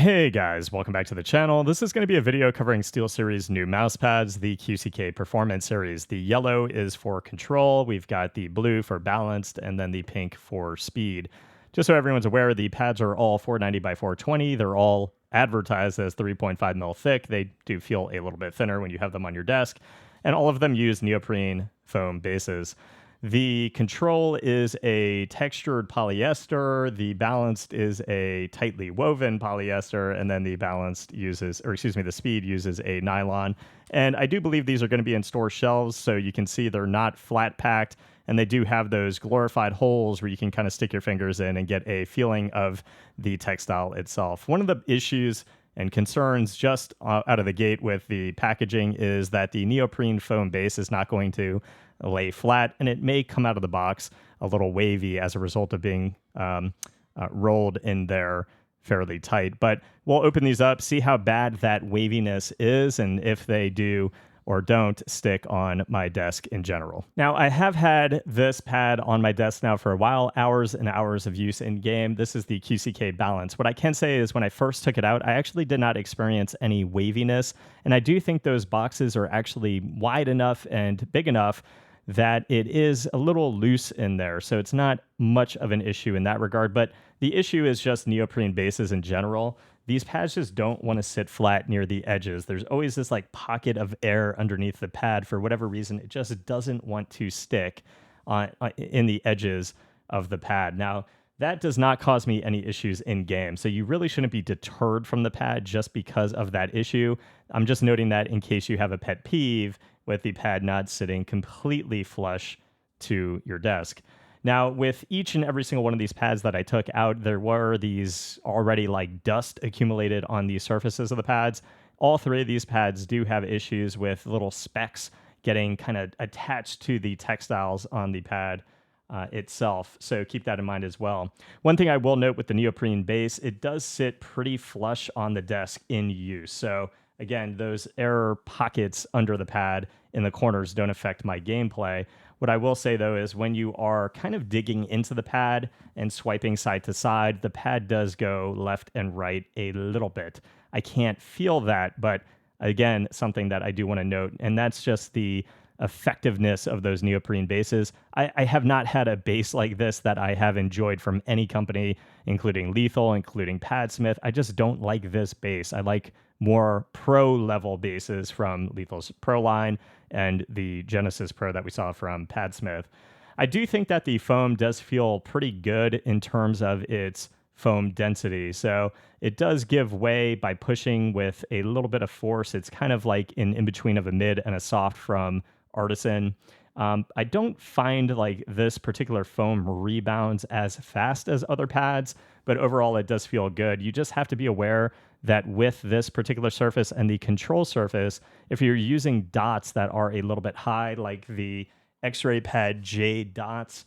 Hey guys, welcome back to the channel. This is going to be a video covering Steelseries' new mouse pads, the QCK Performance series. The yellow is for Control, we've got the blue for Balanced, and then the pink for Speed. Just so everyone's aware, the pads are all 490 by 420. They're all advertised as 3.5 mil thick. They do feel a little bit thinner when you have them on your desk, and all of them use neoprene foam bases. The Control is a textured polyester, the Balanced is a tightly woven polyester, and then the the Speed uses a nylon. And I do believe these are going to be in store shelves, so you can see they're not flat packed, and they do have those glorified holes where you can kind of stick your fingers in and get a feeling of the textile itself. One of the issues and concerns just out of the gate with the packaging is that the neoprene foam base is not going to lay flat, and it may come out of the box a little wavy as a result of being rolled in there fairly tight. But we'll open these up, see how bad that waviness is, and if they do or don't stick on my desk in general. Now, I have had this pad on my desk now for a while, hours and hours of use in game. This is the QCK Balance. What I can say is when I first took it out, I actually did not experience any waviness, and I do think those boxes are actually wide enough and big enough that it is a little loose in there, so it's not much of an issue in that regard. But the issue is just neoprene bases in general. These pads just don't want to sit flat near the edges. There's always this like pocket of air underneath the pad. For whatever reason, it just doesn't want to stick in the edges of the pad. Now, that does not cause me any issues in game, so you really shouldn't be deterred from the pad just because of that issue. I'm just noting that in case you have a pet peeve with the pad not sitting completely flush to your desk. Now, with each and every single one of these pads that I took out, there were these already like dust accumulated on the surfaces of the pads. All three of these pads do have issues with little specks getting kind of attached to the textiles on the pad itself, so keep that in mind as well. One thing I will note with the neoprene base, it does sit pretty flush on the desk in use. So again, those air pockets under the pad in the corners don't affect my gameplay. What I will say, though, is when you are kind of digging into the pad and swiping side to side, the pad does go left and right a little bit. I can't feel that, but again, something that I do want to note, and that's just the effectiveness of those neoprene bases. I have not had a base like this that I have enjoyed from any company, including Lethal, including Padsmith. I just don't like this base. I like more pro level bases from Lethal's Pro line and the Genesis Pro that we saw from Padsmith. I do think that the foam does feel pretty good in terms of its foam density. So it does give way by pushing with a little bit of force. It's kind of like in between of a mid and a soft from Artisan. I don't find like this particular foam rebounds as fast as other pads, but overall it does feel good. You just have to be aware that with this particular surface and the Control surface, if you're using dots that are a little bit high, like the X-Ray Pad J dots,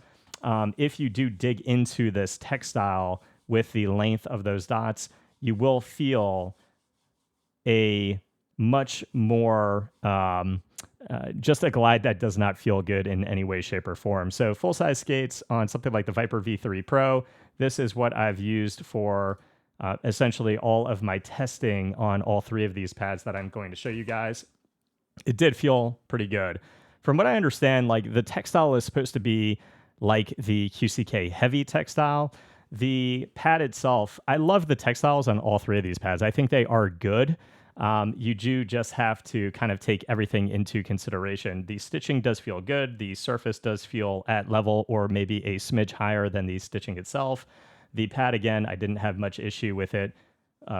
if you do dig into this textile with the length of those dots, you will feel a much more just a glide that does not feel good in any way, shape, or form. So full-size skates on something like the Viper V3 Pro, this is what I've used for essentially all of my testing on all three of these pads that I'm going to show you guys. It did feel pretty good. From what I understand, like the textile is supposed to be like the QCK heavy textile. The pad itself, I love the textiles on all three of these pads. I think they are good. You do just have to kind of take everything into consideration. The stitching does feel good. The surface does feel at level or maybe a smidge higher than the stitching itself. The pad, again, I didn't have much issue with it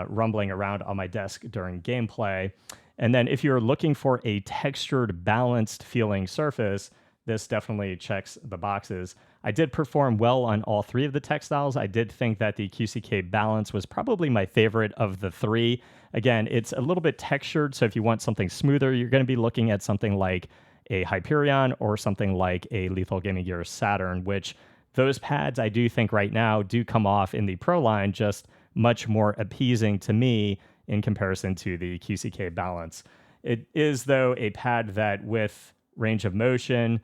rumbling around on my desk during gameplay. And then if you're looking for a textured, balanced feeling surface, this definitely checks the boxes. I did perform well on all three of the textiles. I did think that the QCK Balance was probably my favorite of the three. Again, it's a little bit textured, so if you want something smoother, you're going to be looking at something like a Hyperion or something like a Lethal Gaming Gear Saturn, which those pads I do think right now do come off in the Pro line just much more appeasing to me in comparison to the QCK Balance. It is, though, a pad that with range of motion,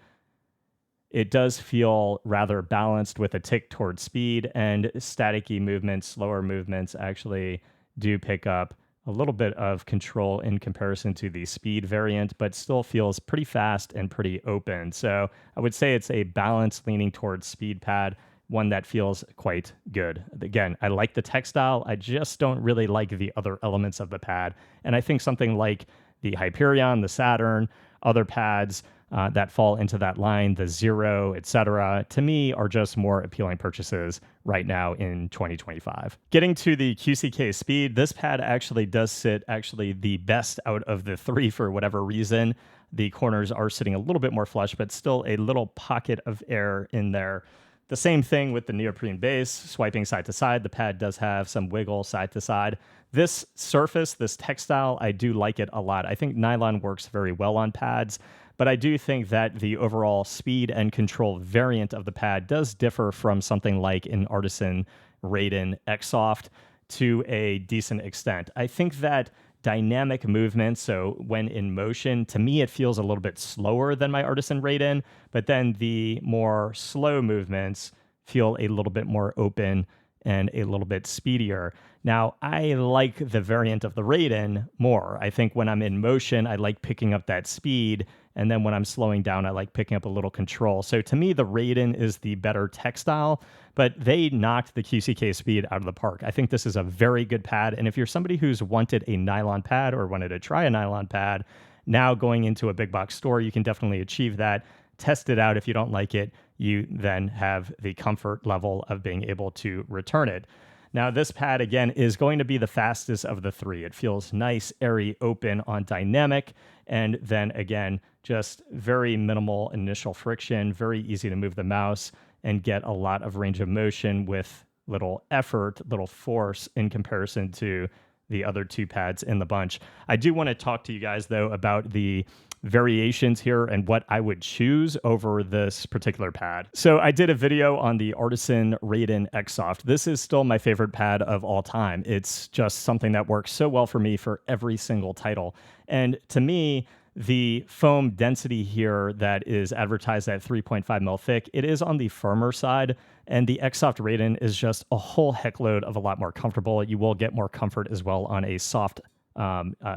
it does feel rather balanced with a tick towards speed, and staticky movements, slower movements actually do pick up a little bit of control in comparison to the Speed variant, but still feels pretty fast and pretty open. So I would say it's a balance leaning towards Speed pad, one that feels quite good. Again, I like the textile. I just don't really like the other elements of the pad. And I think something like the Hyperion, the Saturn, other pads that fall into that line, the Zero, etc., to me are just more appealing purchases right now in 2025. Getting to the QCK Speed, this pad actually does sit the best out of the three for whatever reason. The corners are sitting a little bit more flush, but still a little pocket of air in there. The same thing with the neoprene base, swiping side to side. The pad does have some wiggle side to side. This surface, this textile, I do like it a lot. I think nylon works very well on pads, but I do think that the overall Speed and Control variant of the pad does differ from something like an Artisan Raiden X-Soft to a decent extent. I think that dynamic movement, so when in motion, to me it feels a little bit slower than my Artisan Raiden, but then the more slow movements feel a little bit more open and a little bit speedier. Now, I like the variant of the Raiden more. I think when I'm in motion, I like picking up that speed, and then when I'm slowing down, I like picking up a little control. So to me, the Raiden is the better textile, but they knocked the QCK Speed out of the park. I think this is a very good pad, and if you're somebody who's wanted a nylon pad or wanted to try a nylon pad, now going into a big box store, you can definitely achieve that. Test it out. If you don't like it, you then have the comfort level of being able to return it. Now, this pad, again, is going to be the fastest of the three. It feels nice, airy, open on dynamic, and then, again, just very minimal initial friction, very easy to move the mouse, and get a lot of range of motion with little effort, little force in comparison to the other two pads in the bunch. I do want to talk to you guys, though, about the variations here and what I would choose over this particular pad. So I did a video on the Artisan Raiden X-Soft. This is still my favorite pad of all time. It's just something that works so well for me for every single title. And to me, the foam density here that is advertised at 3.5 mil thick, it is on the firmer side, and the X-Soft Raiden is just a whole heckload of a lot more comfortable. You will get more comfort as well on a soft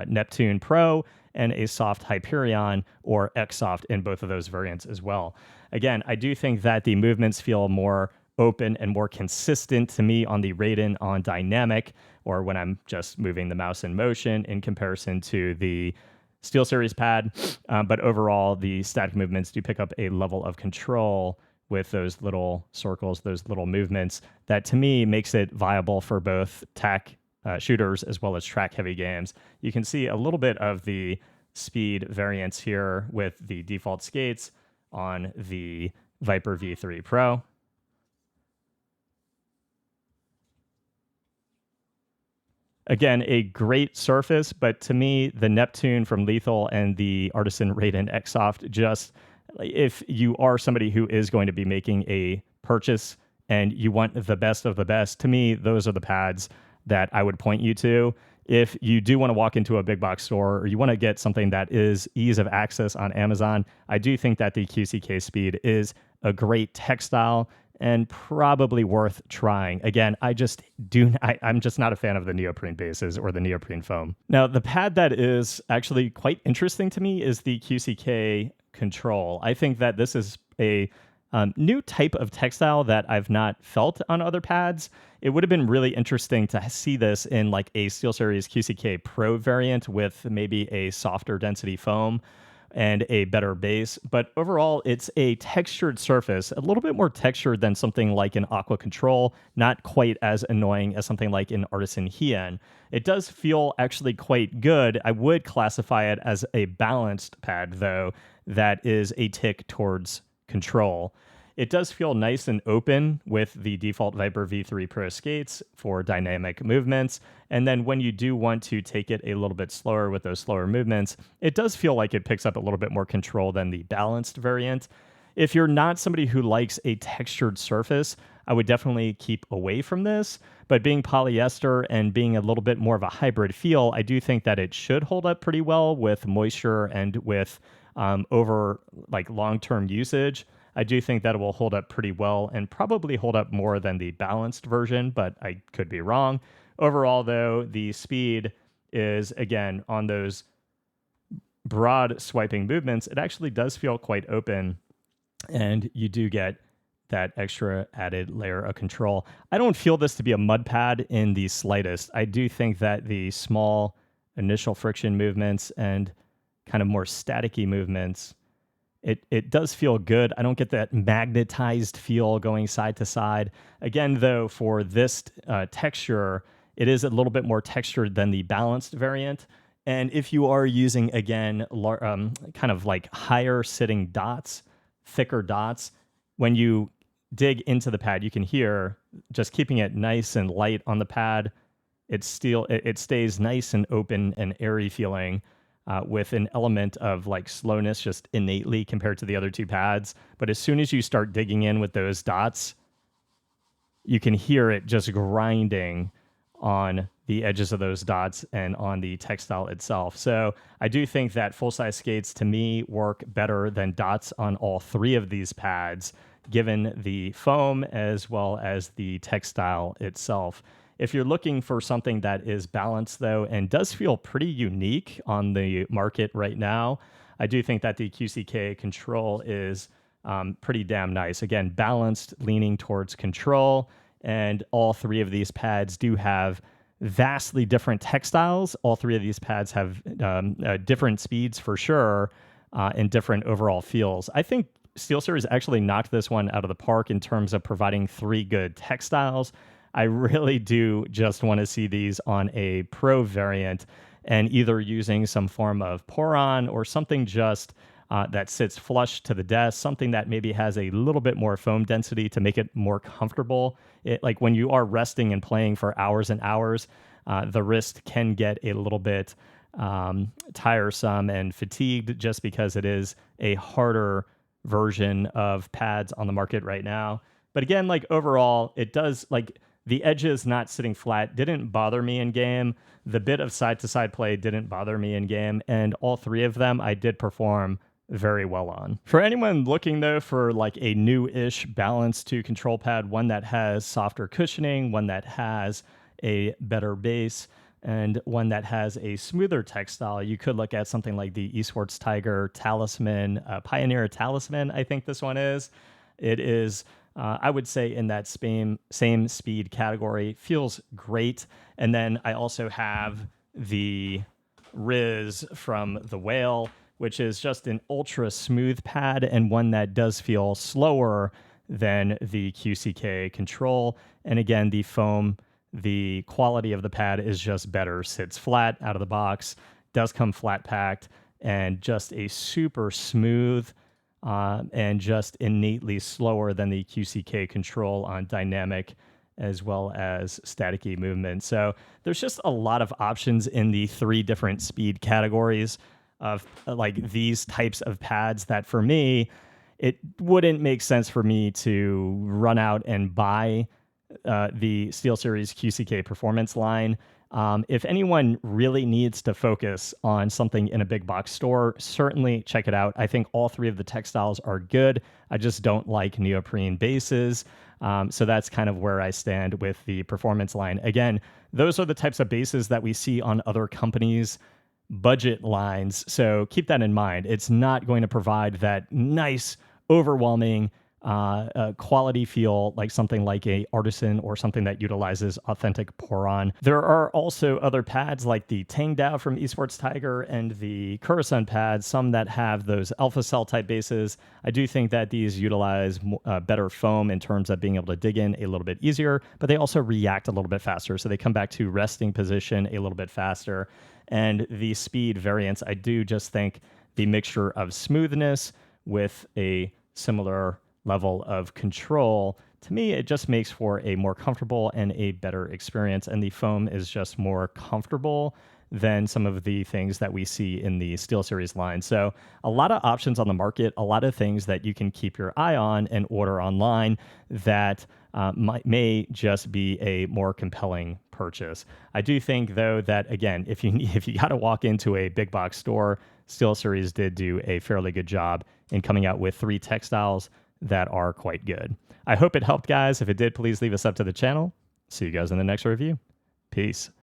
Neptune Pro and a soft Hyperion or X-Soft in both of those variants as well. Again, I do think that the movements feel more open and more consistent to me on the Raiden on dynamic, or when I'm just moving the mouse in motion, in comparison to the SteelSeries pad. But overall, the static movements do pick up a level of control with those little circles, those little movements, that to me makes it viable for both tack shooters as well as track heavy games. You can see a little bit of the Speed variants here with the default skates on the Viper V3 Pro. Again, a great surface, but to me, the Neptune from Lethal and the Artisan Raiden X-Soft, just if you are somebody who is going to be making a purchase and you want the best of the best, to me, those are the pads that I would point you to. If you do want to walk into a big box store or you want to get something that is ease of access on Amazon, I do think that the QCK Speed is a great textile and probably worth trying. Again, I'm just not a fan of the neoprene bases or the neoprene foam. Now, the pad that is actually quite interesting to me is the QCK Control. I think that this is a new type of textile that I've not felt on other pads. It would have been really interesting to see this in like a SteelSeries QCK Pro variant with maybe a softer density foam and a better base. But overall, it's a textured surface, a little bit more textured than something like an Aqua Control, not quite as annoying as something like an Artisan Hien. It does feel actually quite good. I would classify it as a balanced pad, though, that is a tick towards Control. It does feel nice and open with the default Viper V3 Pro skates for dynamic movements. And then when you do want to take it a little bit slower with those slower movements, it does feel like it picks up a little bit more control than the balanced variant. If you're not somebody who likes a textured surface, I would definitely keep away from this. But being polyester and being a little bit more of a hybrid feel, I do think that it should hold up pretty well with moisture and with over like long-term usage. I do think that it will hold up pretty well and probably hold up more than the balanced version, but I could be wrong. overall, though, the speed is, again, on those broad swiping movements, it actually does feel quite open, and you do get that extra added layer of control. I don't feel this to be a mud pad in the slightest. I do think that the small initial friction movements and kind of more staticky movements, it does feel good. I don't get that magnetized feel going side to side. Again, though, for this texture, it is a little bit more textured than the balanced variant. And if you are using, again, kind of like higher sitting dots, thicker dots, when you dig into the pad, you can hear, just keeping it nice and light on the pad, it stays nice and open and airy feeling, with an element of like slowness just innately compared to the other two pads. But as soon as you start digging in with those dots, you can hear it just grinding on the edges of those dots and on the textile itself. So I do think that full-size skates, to me, work better than dots on all three of these pads, given the foam as well as the textile itself. If you're looking for something that is balanced, though, and does feel pretty unique on the market right now, I do think that the QCK Control is pretty damn nice. Again, balanced, leaning towards control, and all three of these pads do have vastly different textiles. All three of these pads have different speeds for sure, and different overall feels. I think SteelSeries actually knocked this one out of the park in terms of providing three good textiles. I really do just want to see these on a Pro variant, and either using some form of pour-on or something just that sits flush to the desk, something that maybe has a little bit more foam density to make it more comfortable. Like when you are resting and playing for hours and hours, the wrist can get a little bit tiresome and fatigued, just because it is a harder version of pads on the market right now. But again, like overall, it does, like, the edges not sitting flat didn't bother me in game. The bit of side-to-side play didn't bother me in game. And all three of them I did perform very well on. For anyone looking, though, for like a new-ish balance to control pad, one that has softer cushioning, one that has a better base, and one that has a smoother textile, you could look at something like the Esports Tiger Talisman, Pioneer Talisman, I think this one is. It is, I would say, in that same speed category. Feels great. And then I also have the Riz from the Whale, which is just an ultra smooth pad, and one that does feel slower than the QCK Control. And again, the foam, the quality of the pad is just better. Sits flat out of the box, does come flat packed, and just a super smooth, and just innately slower than the QCK Control on dynamic as well as staticky movement. So there's just a lot of options in the three different speed categories of like these types of pads that, for me, it wouldn't make sense for me to run out and buy the SteelSeries QCK Performance line. If anyone really needs to focus on something in a big box store, certainly check it out. I think all three of the textiles are good. I just don't like neoprene bases. So that's kind of where I stand with the performance line. Again, those are the types of bases that we see on other companies' budget lines. So keep that in mind. It's not going to provide that nice, overwhelming quality feel like something like a Artisan or something that utilizes authentic pour-on. There are also other pads like the Tangdao from Esports Tiger and the Kurasun pads, some that have those alpha cell type bases. I do think that these utilize better foam in terms of being able to dig in a little bit easier, but they also react a little bit faster. So they come back to resting position a little bit faster. And the speed variants, I do just think the mixture of smoothness with a similar level of control, to me, it just makes for a more comfortable and a better experience. And the foam is just more comfortable than some of the things that we see in the SteelSeries line. So a lot of options on the market, a lot of things that you can keep your eye on and order online that may just be a more compelling purchase. I do think, though, that, again, if you got to walk into a big box store, SteelSeries did do a fairly good job in coming out with three textiles that are quite good. I hope it helped, guys. If it did, please leave a sub to the channel. See you guys in the next review. Peace.